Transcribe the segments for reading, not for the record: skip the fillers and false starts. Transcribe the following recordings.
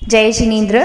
जय जिनेन्द्र।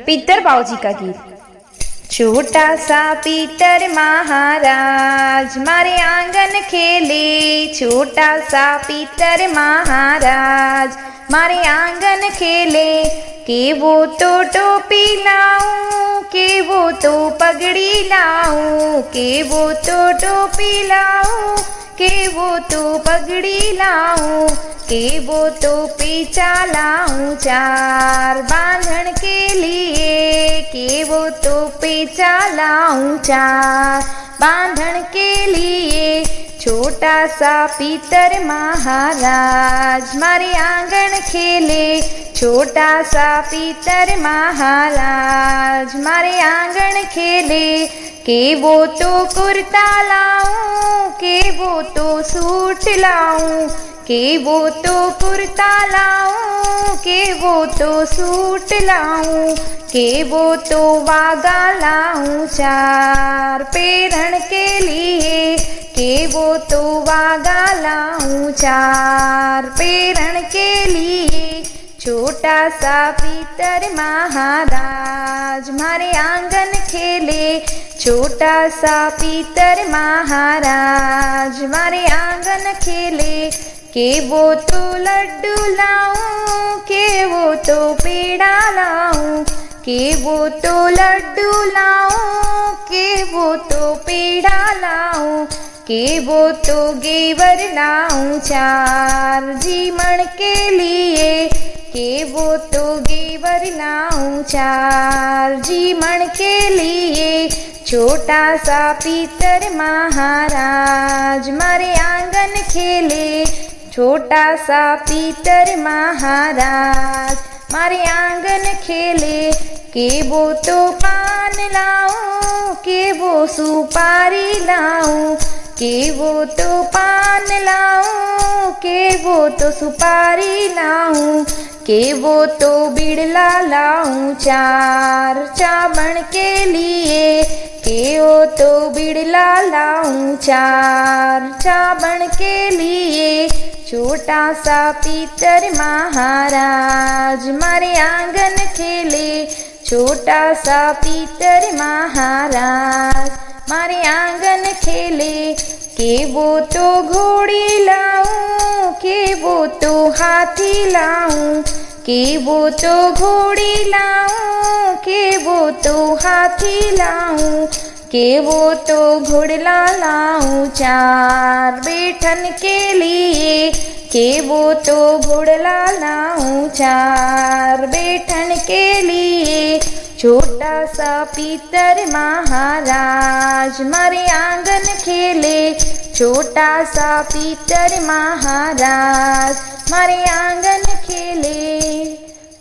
पीतर बाऊजी का गीत। छोटा सा पीतर महाराज मारे आंगन खेले, छोटा सा पीतर महाराज मारे आंगन खेले। के वो तो टोपी लाऊं, के वो तो पगड़ी लाऊं, के वो तो टोपी लाऊं, के वो तो पगड़ी लाऊं, के वो तो पीछा लाऊं चार बांधन के लिए, के वो तो पीछा लाऊं चार बांधन के लिए। छोटा सा पीतर महाराज मारे आंगन खेले, छोटा सा पीतर महाराज मारे आंगन खेले। के वो तो कुर्ता लाऊं, के वो तो सूट लाऊं, के वो तो कुर्ता लाऊं, के वो तो सूट लाऊं, के वो तो वागा लाऊं चार पेरन के लिए, के वो तो वागा लाऊं चार पेरन के लिए। छोटा सा पीतर महाराज मारे आंगन खेले, छोटा सा पीतर महाराज मारे आंगन खेले। के वो तो लड्डू लाऊं, के वो तो पेड़ा लाऊं, के वो तो लड्डू लाऊं, के वो तो पेड़ा लाऊं, के वो तो गेवर लाऊं चार जीवन के लिए, के वो तो गेवर लाऊं चार जीवन के लिए। छोटा सा पीतर महाराज मारे आंगन खेले, छोटा सा पीतर महाराज मारे आंगन खेले। के वो तो पान लाऊं, के वो सुपारी लाऊं, के वो तो पान लाऊं, के वो तो सुपारी लाऊं, के वो तो बिड़ला लाऊं चार चावण के लिए, के वो तो बिड़ला लाऊं चार चावण के लिए। छोटा सा पीतर महाराज मारे आंगन खेले, छोटा सा पीतर महाराज मारे आंगन खेले। के वो तो घोड़ी लाऊं, के वो तो हाथी लाऊं, के वो तो घोड़ी लाऊं, के वो तो हाथी लाऊं, के वो तो घोड़ला लाऊं चार बैठन के लिए, के वो तो घोड़ला लाऊं चार बैठन के लिए। छोटा सा पीतर महाराज मारे आंगन खेले, छोटा सा पीतर महाराज मारे आंगन खेले,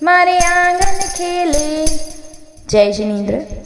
मारे आंगन खेले। जय जिनेन्द्र।